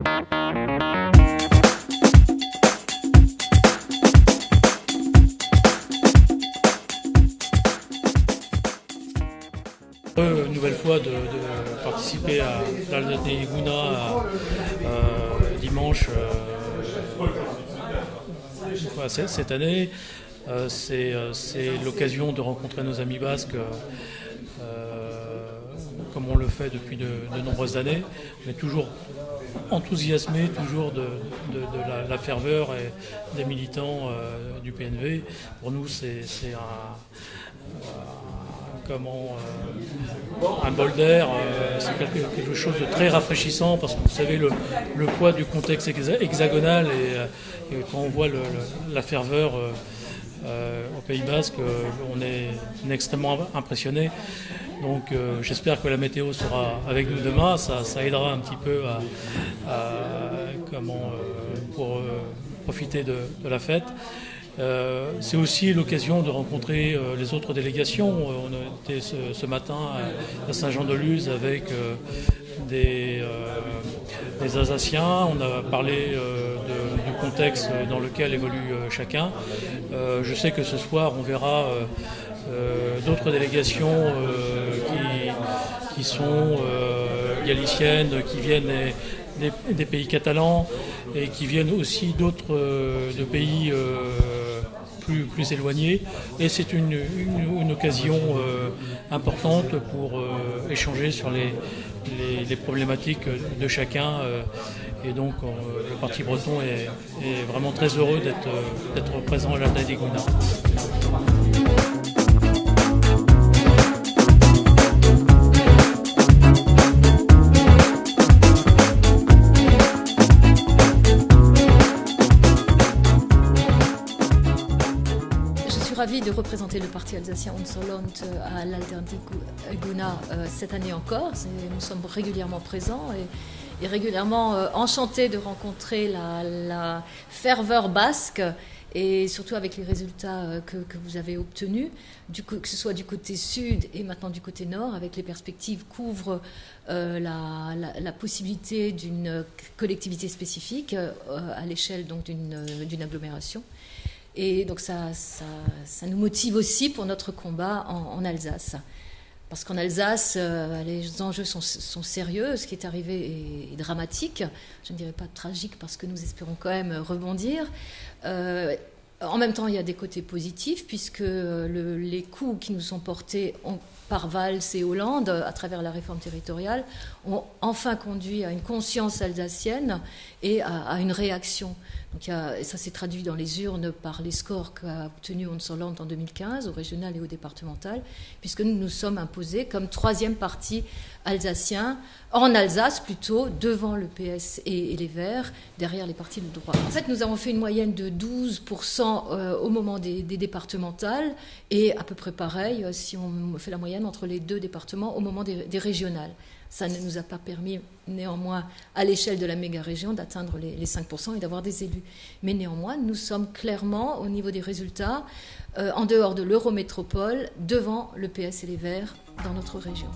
Une nouvelle fois de participer à l'Alsace-Laguna dimanche cette année. C'est l'occasion de rencontrer nos amis basques comme on le fait depuis de nombreuses années. On est toujours enthousiasmé toujours de la ferveur et des militants du PNV. Pour nous, c'est un bol d'air, c'est quelque chose de très rafraîchissant parce que vous savez le poids du contexte hexagonal et quand on voit la ferveur au Pays Basque, on est extrêmement impressionné. Donc j'espère que la météo sera avec nous demain, ça aidera un petit peu pour profiter de la fête. C'est aussi l'occasion de rencontrer les autres délégations. On était ce matin à Saint-Jean-de-Luz avec des Alsaciens. On a parlé du contexte dans lequel évolue chacun. Je sais que ce soir, on verra d'autres délégations qui sont galiciennes, qui viennent des pays catalans et qui viennent aussi d'autres de pays plus éloignés. Et c'est une occasion importante pour échanger sur les problématiques de chacun. Et donc le Parti breton est vraiment très heureux d'être présent à l'Alsace-Laguna. Je suis ravie de représenter le parti alsacien Unserland à l'Alsace-Laguna cette année encore. Nous sommes régulièrement présents et régulièrement enchantés de rencontrer la ferveur basque et surtout avec les résultats que vous avez obtenus, que ce soit du côté sud et maintenant du côté nord, avec les perspectives qu'ouvre la possibilité d'une collectivité spécifique à l'échelle donc d'une agglomération. Et donc ça nous motive aussi pour notre combat en Alsace. Parce qu'en Alsace, les enjeux sont sérieux, ce qui est arrivé est dramatique. Je ne dirais pas tragique parce que nous espérons quand même rebondir. En même temps, il y a des côtés positifs puisque les coups qui nous sont portés par Valls et Hollande à travers la réforme territoriale ont enfin conduit à une conscience alsacienne et à une réaction. Donc et ça s'est traduit dans les urnes par les scores qu'a obtenu Unserland en 2015 au régional et au départemental, puisque nous nous sommes imposés comme troisième parti alsacien, en Alsace plutôt, devant le PS et les Verts, derrière les partis de droite. En fait, nous avons fait une moyenne de 12% au moment des départementales et à peu près pareil si on fait la moyenne entre les deux départements au moment des régionales. Ça ne nous a pas permis néanmoins à l'échelle de la méga-région d'atteindre les 5% et d'avoir des élus. Mais néanmoins, nous sommes clairement au niveau des résultats, en dehors de l'Eurométropole, devant le PS et les Verts dans notre région.